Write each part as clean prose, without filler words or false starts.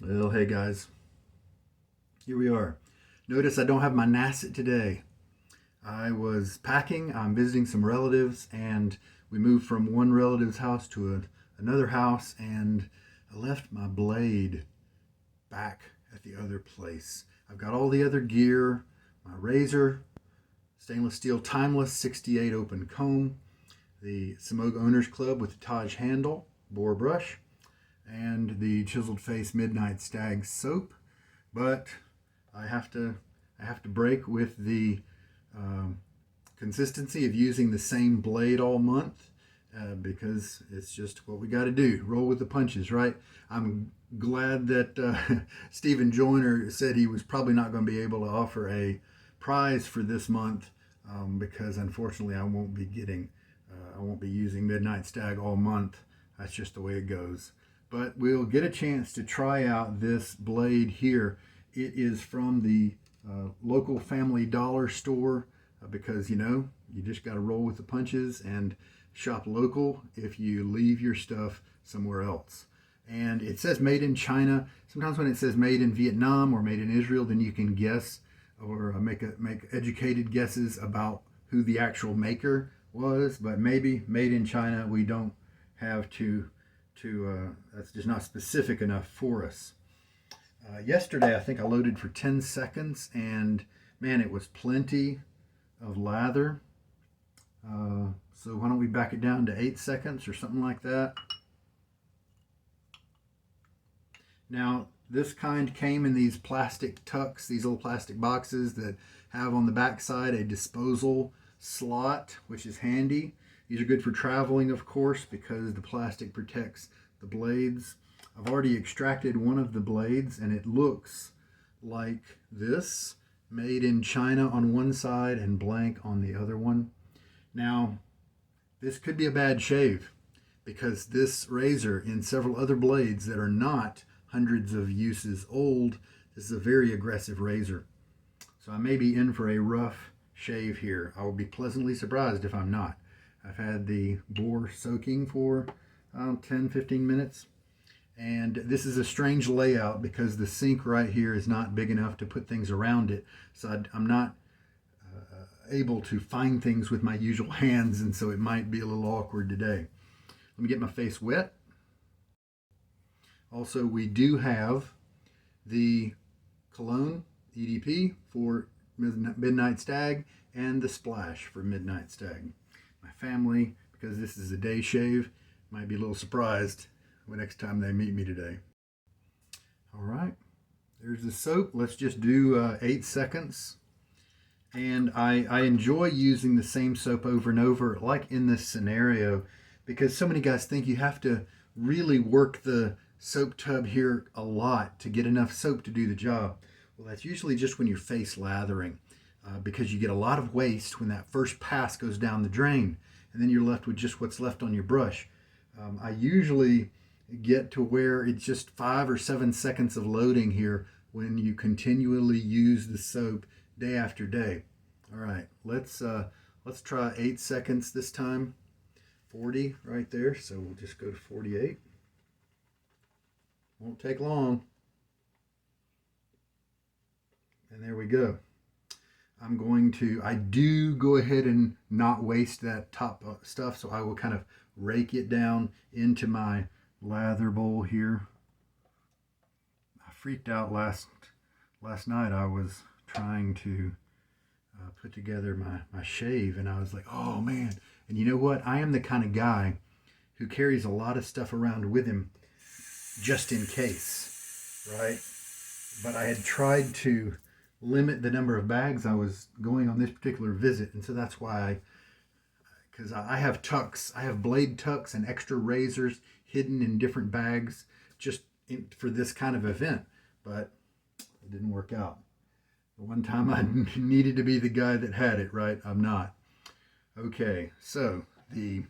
Well, hey guys, here we are. Notice I don't have my Nacet today. I was packing, I'm visiting some relatives, and we moved from one relative's house to another house, and I left my blade back at the other place. I've got all the other gear, my razor, stainless steel timeless 68 open comb, the Semogue Owners Club with the Taj handle, boar brush, and the Chiseled Face Midnight Stag soap. But I have to I have to break with the um, consistency of using the same blade all month because it's just what we got to do. Roll with the punches, right? I'm glad that Stephen Joyner said he was probably not going to be able to offer a prize for this month because unfortunately I won't be using Midnight Stag all month. That's just the way it goes. But we'll get a chance to try out this blade here. It is from the local Family Dollar store because you just got to roll with the punches and shop local if you leave your stuff somewhere else. And it says made in China. Sometimes when it says made in Vietnam or made in Israel, then you can guess or make educated guesses about who the actual maker was. But maybe made in China, we don't have to that's just not specific enough for us. Yesterday, I think I loaded for 10 seconds, and man, it was plenty of lather. So why don't we back it down to 8 seconds or something like that? Now, this kind came in these plastic tucks, these little plastic boxes that have on the back side a disposal slot, which is handy. These are good for traveling, of course, because the plastic protects the blades. I've already extracted one of the blades, and it looks like this, made in China on one side and blank on the other one. Now, this could be a bad shave because this razor in several other blades that are not hundreds of uses old, this is a very aggressive razor. So I may be in for a rough shave here. I will be pleasantly surprised if I'm not. I've had the boar soaking for 10-15 minutes. And this is a strange layout because the sink right here is not big enough to put things around it. So I'm not able to find things with my usual hands, and so it might be a little awkward today. Let me get my face wet. Also, we do have the cologne EDP for Midnight Stag and the splash for Midnight Stag. My family, because this is a day shave, might be a little surprised when next time they meet me today. All right, there's the soap. Let's just do 8 seconds. And I enjoy using the same soap over and over, like in this scenario, because so many guys think you have to really work the soap tub here a lot to get enough soap to do the job. Well, that's usually just when you're face lathering because you get a lot of waste when that first pass goes down the drain, and then you're left with just what's left on your brush. I usually get to where it's just 5 or 7 seconds of loading here when you continually use the soap day after day. All right, let's try 8 seconds this time. 40 right there, so we'll just go to 48. Won't take long. And there we go. I do go ahead and not waste that top stuff, so I will kind of rake it down into my lather bowl here. I freaked out last night. I was trying to put together my shave, and I was like, oh man. And you know what? I am the kind of guy who carries a lot of stuff around with him just in case, right? But I had tried to limit the number of bags I was going on this particular visit, and so that's why because I have tucks, I have blade tucks and extra razors hidden in different bags just for this kind of event, but it didn't work out. The one time I needed to be the guy that had it, right? I'm not. Okay, so we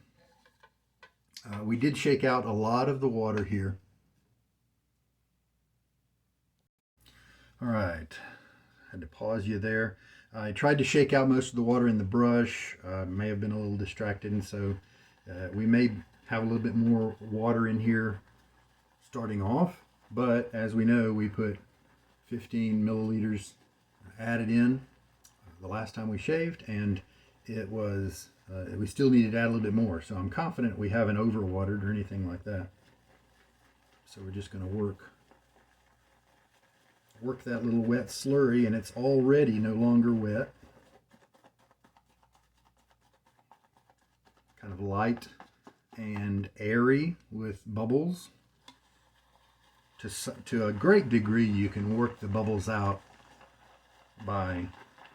did shake out a lot of the water here. All right, had to pause you there. I tried to shake out most of the water in the brush. May have been a little distracted, and so we may have a little bit more water in here starting off. But as we know, we put 15 milliliters added in the last time we shaved, and it was we still needed to add a little bit more. So I'm confident we haven't overwatered or anything like that. So we're just going to work that little wet slurry, and it's already no longer wet. Kind of light and airy with bubbles. To a great degree, you can work the bubbles out by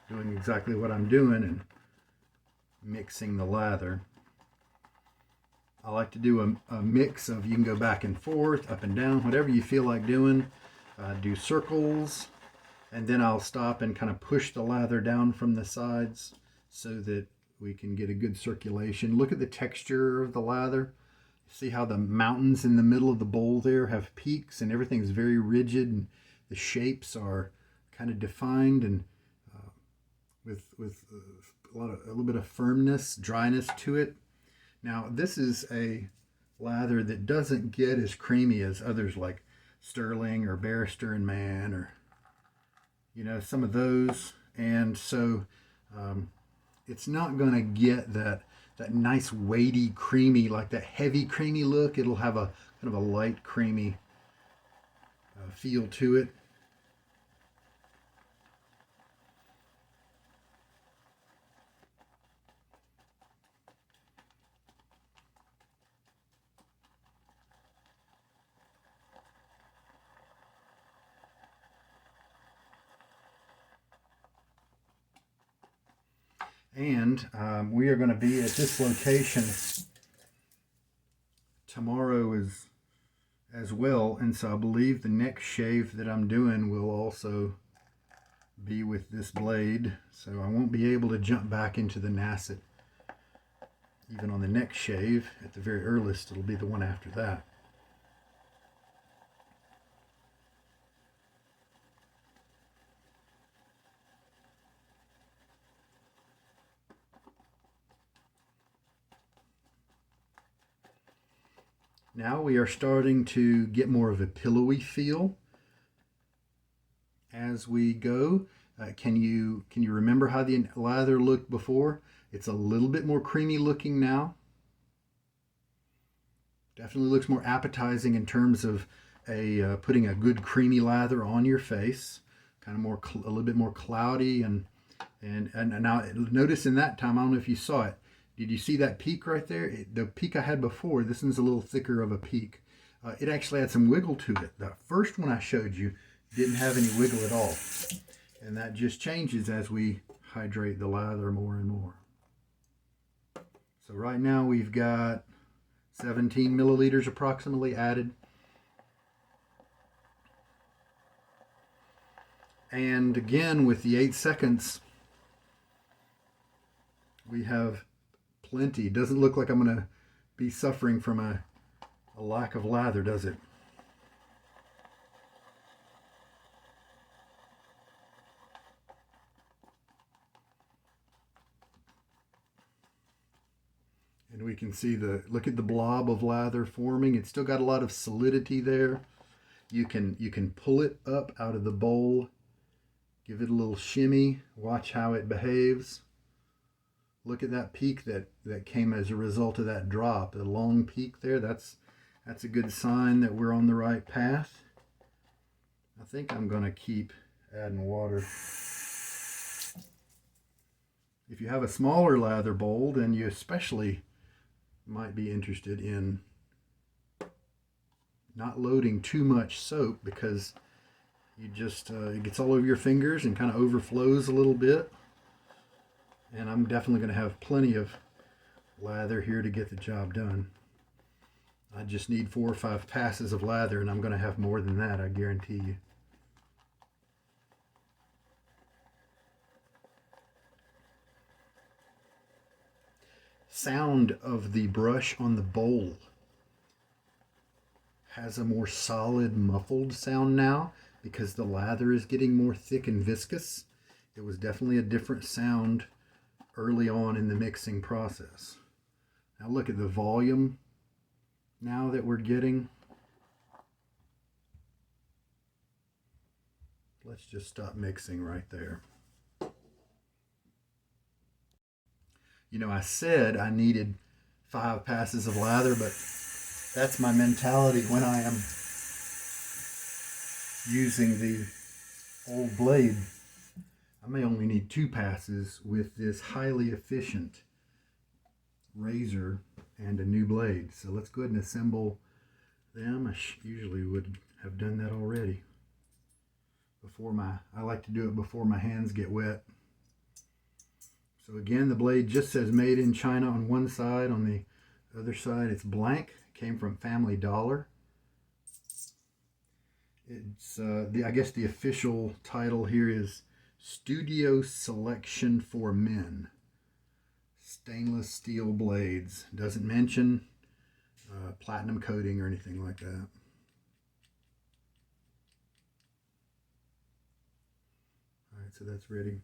doing exactly what I'm doing and mixing the lather. I like to do a mix of, you can go back and forth, up and down, whatever you feel like doing. Do circles, and then I'll stop and kind of push the lather down from the sides so that we can get a good circulation. Look at the texture of the lather. See how the mountains in the middle of the bowl there have peaks, and everything's very rigid, and the shapes are kind of defined and with a little bit of firmness, dryness to it. Now this is a lather that doesn't get as creamy as others like Sterling or Barrister and Man, or some of those, and so it's not going to get that nice weighty creamy, like that heavy creamy look. It'll have a kind of a light creamy feel to it. And we are going to be at this location tomorrow as well, and so I believe the next shave that I'm doing will also be with this blade, so I won't be able to jump back into the Nacet even on the next shave. At the very earliest, it'll be the one after that. Now we are starting to get more of a pillowy feel as we go. Can you remember how the lather looked before? It's a little bit more creamy looking now. Definitely looks more appetizing in terms of putting a good creamy lather on your face. Kind of a little bit more cloudy, and now notice in that time, I don't know if you saw it. Did you see that peak right there? The peak I had before, this one's a little thicker of a peak. It actually had some wiggle to it. The first one I showed you didn't have any wiggle at all. And that just changes as we hydrate the lather more and more. So right now we've got 17 milliliters approximately added. And again, with the 8 seconds, we have plenty. It doesn't look like I'm going to be suffering from a lack of lather, does it? And we can see look at the blob of lather forming. It's still got a lot of solidity there. You can pull it up out of the bowl, give it a little shimmy, watch how it behaves. Look at that peak that came as a result of that drop, the long peak there. That's a good sign that we're on the right path. I think I'm going to keep adding water. If you have a smaller lather bowl, then you especially might be interested in not loading too much soap, because you just it gets all over your fingers and kind of overflows a little bit. And I'm definitely going to have plenty of lather here to get the job done. I just need 4 or 5 passes of lather, and I'm going to have more than that, I guarantee you. Sound of the brush on the bowl has a more solid, muffled sound now because the lather is getting more thick and viscous. It was definitely a different sound early on in the mixing process. Now look at the volume now that we're getting. Let's just stop mixing right there. You know, I said I needed 5 passes of lather, but that's my mentality when I am using the old blade. I may only need 2 passes with this highly efficient razor and a new blade. So let's go ahead and assemble them. I usually would have done that already. I like to do it before my hands get wet. So again, the blade just says made in China on one side. On the other side, it's blank. It came from Family Dollar. It's I guess the official title here is Studio Selection for Men. Stainless steel blades. Doesn't mention platinum coating or anything like that. All right, so that's ready.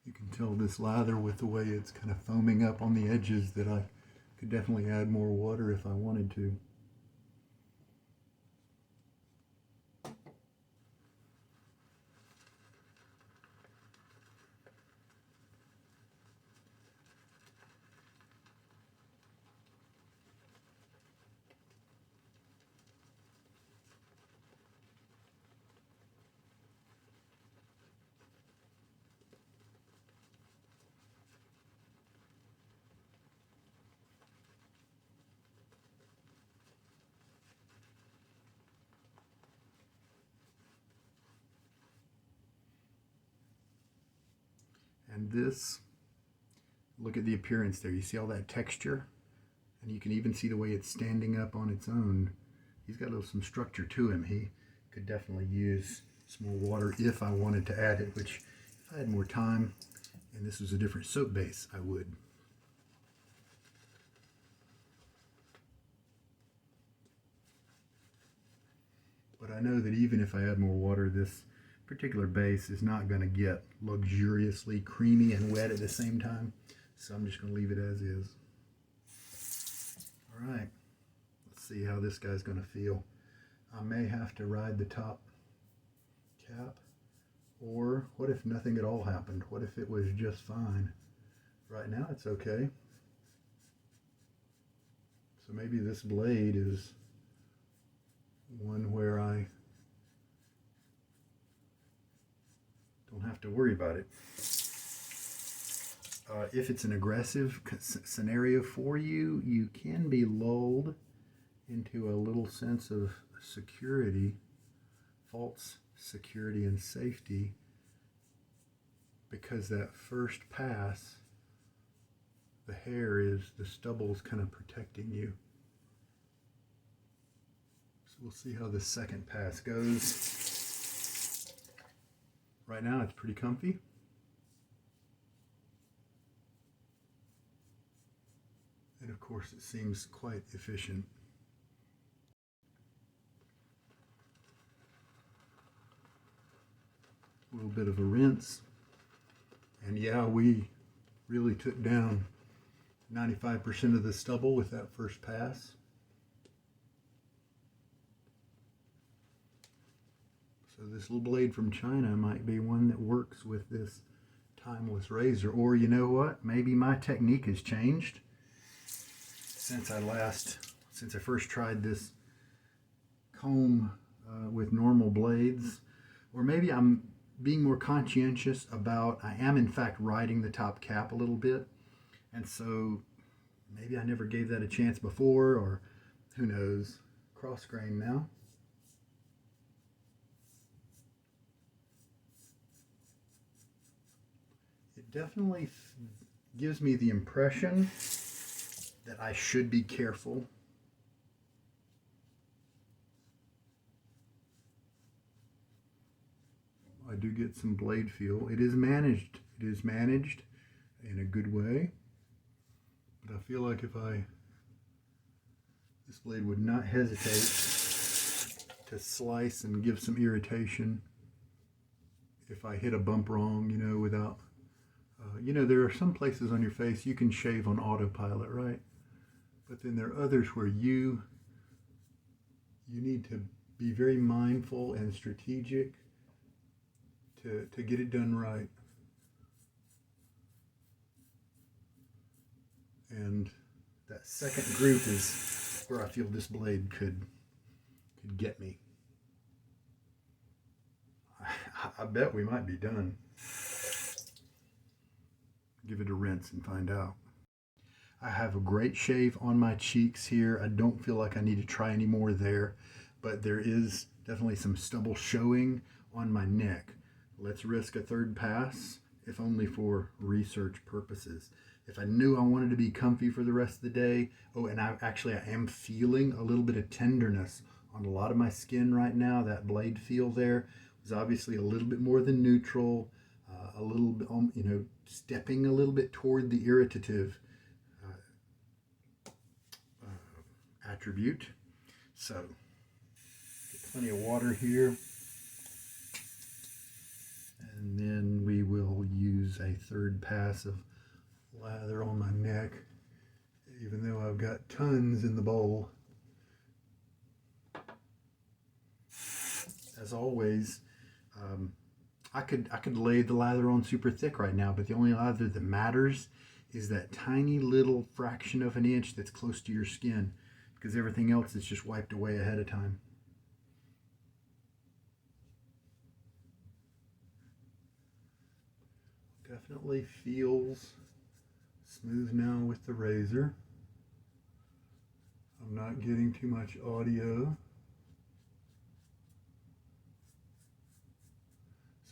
You can tell this lather with the way it's kind of foaming up on the edges that I could definitely add more water if I wanted to. And this, look at the appearance there. You see all that texture? And you can even see the way it's standing up on its own. He's got some structure to him. He could definitely use some more water if I wanted to add it, which if I had more time and this was a different soap base, I would. But I know that even if I add more water, this particular base is not going to get luxuriously creamy and wet at the same time. So I'm just going to leave it as is. All right, let's see how this guy's going to feel. I may have to ride the top cap, or what if nothing at all happened? What if it was just fine? Right now it's okay. So maybe this blade is one where I don't have to worry about it. If it's an aggressive scenario for you, you can be lulled into a little sense of security, false security and safety, because that first pass, the stubble is kind of protecting you. So we'll see how the second pass goes. Right now it's pretty comfy. And of course it seems quite efficient. A little bit of a rinse. And yeah, we really took down 95% of the stubble with that first pass. So this little blade from China might be one that works with this timeless razor. Or you know what? Maybe my technique has changed since I first tried this comb with normal blades. Or maybe I'm being more conscientious about, I am in fact riding the top cap a little bit. And so maybe I never gave that a chance before, or who knows. Cross grain now. It definitely gives me the impression that I should be careful. I do get some blade feel. It is managed. It is managed in a good way. But I feel like if I This blade would not hesitate to slice and give some irritation if I hit a bump wrong, without, there are some places on your face you can shave on autopilot, right? But then there are others where you need to be very mindful and strategic to get it done right. And that second group is where I feel this blade could get me. I bet we might be done. Give it a rinse and find out. I have a great shave on my cheeks here. I don't feel like I need to try any more there, but there is definitely some stubble showing on my neck. Let's risk a third pass, if only for research purposes. If I knew I wanted to be comfy for the rest of the day, and I am feeling a little bit of tenderness on a lot of my skin right now. That blade feel there was obviously a little bit more than neutral, a little bit, stepping a little bit toward the irritative attribute. So, get plenty of water here. And then we will use a third pass of lather on my neck, even though I've got tons in the bowl. As always, I could lay the lather on super thick right now, but the only lather that matters is that tiny little fraction of an inch that's close to your skin, because everything else is just wiped away ahead of time. Definitely feels smooth now with the razor. I'm not getting too much audio.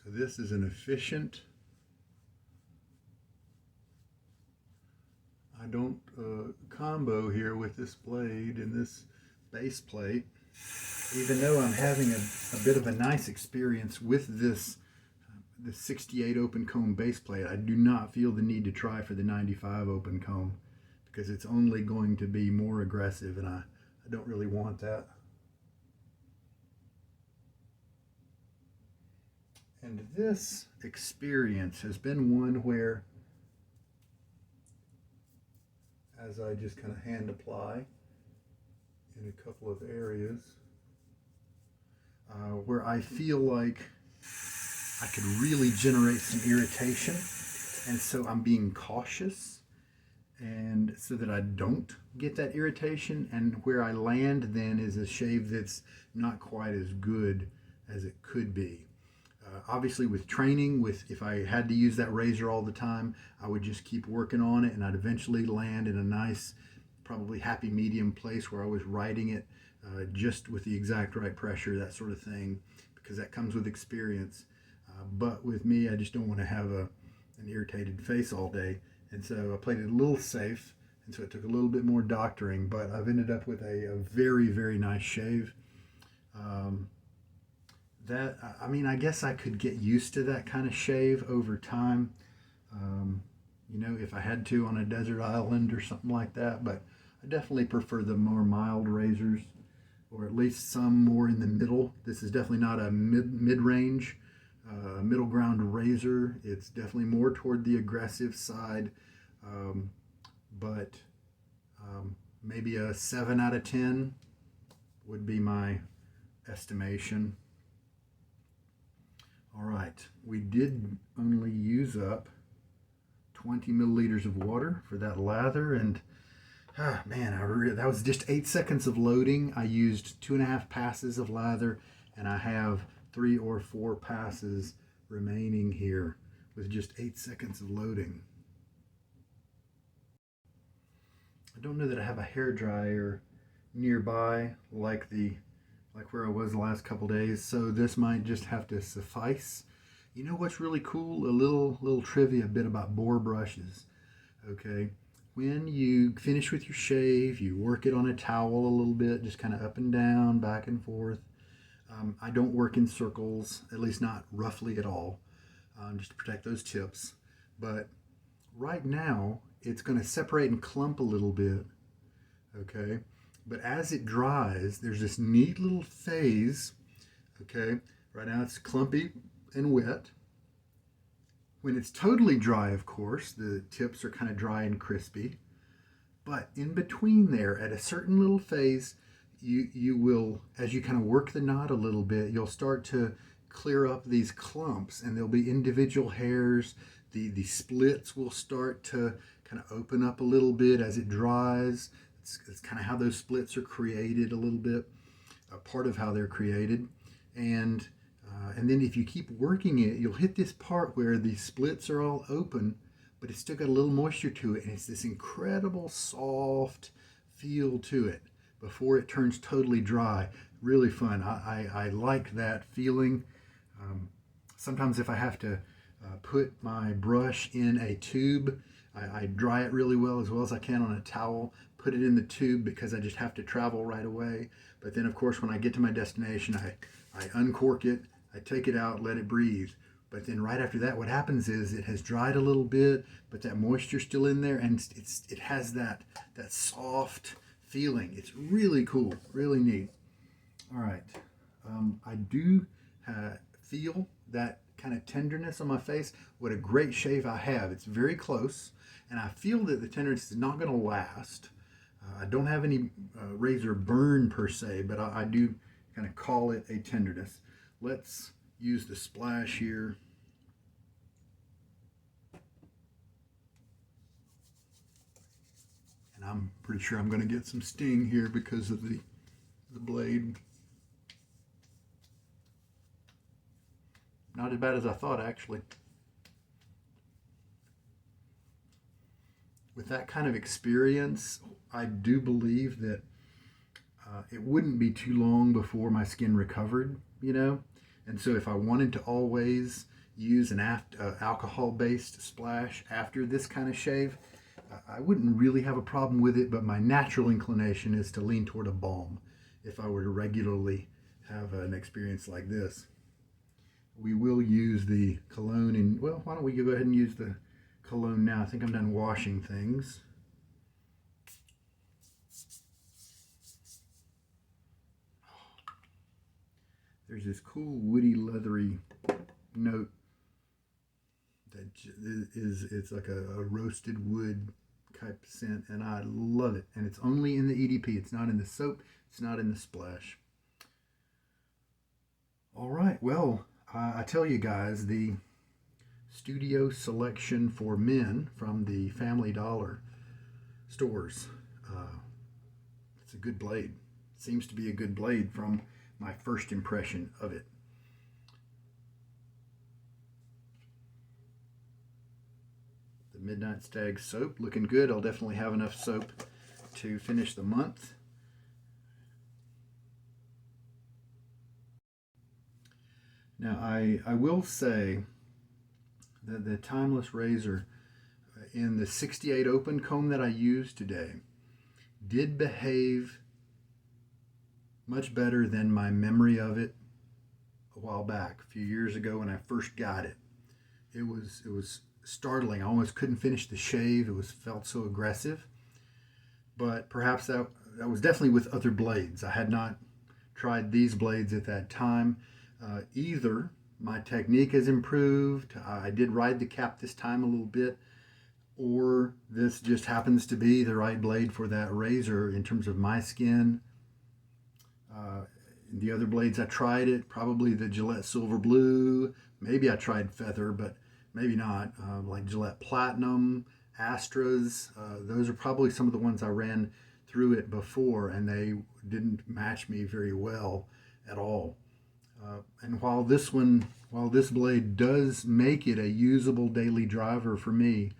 So this is an efficient, I don't combo here with this blade and this base plate, even though I'm having a bit of a nice experience with this the 68 open comb base plate. I do not feel the need to try for the 95 open comb, because it's only going to be more aggressive, and I don't really want that. And this experience has been one where, as I just kind of hand apply in a couple of areas, where I feel like I could really generate some irritation, and so I'm being cautious, and so that I don't get that irritation, and where I land then is a shave that's not quite as good as it could be. Obviously with training, if I had to use that razor all the time, I would just keep working on it, and I'd eventually land in a nice, probably happy medium place where I was riding it just with the exact right pressure, that sort of thing, because that comes with experience. But with me, I just don't want to have an irritated face all day, and so I played it a little safe, and so it took a little bit more doctoring, but I've ended up with a very, very nice shave. I guess I could get used to that kind of shave over time, if I had to on a desert island or something like that, but I definitely prefer the more mild razors, or at least some more in the middle. This is definitely not a mid-range, middle ground razor. It's definitely more toward the aggressive side, but maybe a 7 out of 10 would be my estimation. All right, we did only use up 20 milliliters of water for that lather, and that was just 8 seconds of loading. I used 2.5 passes of lather, and I have 3 or 4 passes remaining here with just 8 seconds of loading. I don't know that I have a hair dryer nearby like where I was the last couple days, so this might just have to suffice. You know what's really cool? A little trivia bit about bore brushes. Okay, when you finish with your shave, you work it on a towel a little bit, just kind of up and down, back and forth. I don't work in circles, at least not roughly at all, just to protect those tips. But right now, it's going to separate and clump a little bit, okay? But as it dries, there's this neat little phase. Okay, right now it's clumpy and wet. When it's totally dry, of course, the tips are kind of dry and crispy. But in between there, at a certain little phase, you will, as you kind of work the knot a little bit, you'll start to clear up these clumps, and there'll be individual hairs. The splits will start to kind of open up a little bit as it dries. It's kind of how those splits are created a little bit, a part of how they're created. And then if you keep working it, you'll hit this part where the splits are all open, but it's still got a little moisture to it, and it's this incredible soft feel to it before it turns totally dry. Really fun. I like that feeling. Sometimes if I have to put my brush in a tube, I dry it really well as I can on a towel, put it in the tube because I just have to travel right away. But then of course when I get to my destination, I uncork it, I take it out, let it breathe. But then right after that, what happens is it has dried a little bit, but that moisture's still in there, and it has that soft feeling. It's really cool, really neat. All right, I do feel that kind of tenderness on my face. What a great shave I have. It's very close, and I feel that the tenderness is not going to last. I don't have any razor burn per se, but I do kind of call it a tenderness. Let's use the splash here. And I'm pretty sure I'm going to get some sting here because of the blade. Not as bad as I thought, actually. With that kind of experience, I do believe that it wouldn't be too long before my skin recovered, you know? And so if I wanted to always use an alcohol-based splash after this kind of shave, I wouldn't really have a problem with it, but my natural inclination is to lean toward a balm if I were to regularly have an experience like this. We will use the cologne, and well, why don't we go ahead and use the cologne now? I think I'm done washing things. There's this cool woody leathery note that it's like a roasted wood type scent, and I love it. And it's only in the EDP. It's not in the soap. It's not in the splash. All right, well, I tell you guys, the Studio Selection for Men from the Family Dollar stores, it's a good blade. It seems to be a good blade from my first impression of it. The Midnight Stag soap, looking good. I'll definitely have enough soap to finish the month. Now, I will say that the Timeless razor in the 68 open comb that I used today did behave much better than my memory of it a while back, a few years ago when I first got it. It was startling. I almost couldn't finish the shave. It felt so aggressive. But perhaps that was definitely with other blades. I had not tried these blades at that time. Either my technique has improved, I did ride the cap this time a little bit, or this just happens to be the right blade for that razor in terms of my skin. The other blades I tried it, probably the Gillette Silver Blue, maybe I tried Feather, but maybe not, like Gillette Platinum, Astras, those are probably some of the ones I ran through it before, and they didn't match me very well at all. And while this blade does make it a usable daily driver for me,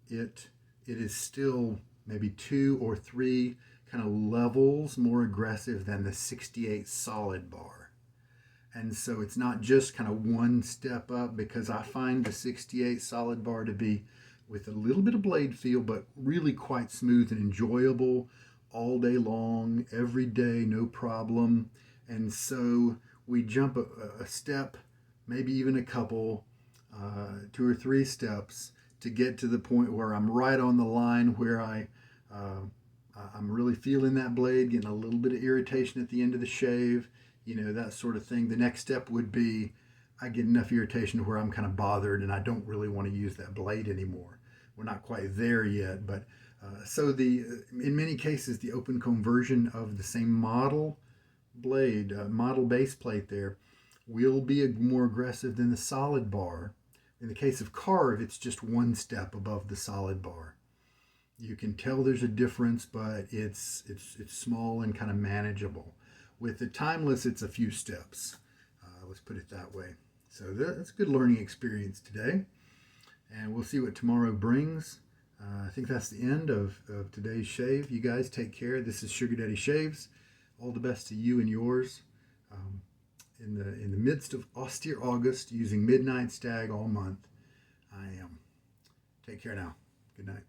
it is still maybe 2 or 3 kind of levels more aggressive than the 68 solid bar. And so it's not just kind of one step up, because I find the 68 solid bar to be with a little bit of blade feel, but really quite smooth and enjoyable all day long, every day, no problem. And so we jump a step, maybe even a couple, 2 or 3 steps to get to the point where I'm right on the line where I I'm really feeling that blade, getting a little bit of irritation at the end of the shave, that sort of thing. The next step would be I get enough irritation to where I'm kind of bothered and I don't really want to use that blade anymore. We're not quite there yet, but so in many cases the open comb version of the same model blade, model base plate there, will be more aggressive than the solid bar. In the case of carve, it's just one step above the solid bar. You can tell there's a difference, but it's small and kind of manageable. With the timeless, it's a few steps. Let's put it that way. So that's a good learning experience today, and we'll see what tomorrow brings. I think that's the end of today's shave. You guys take care. This is Sugar Daddy Shaves. All the best to you and yours. In the midst of Austere August, using Midnight Stag all month, I am. Take care now. Good night.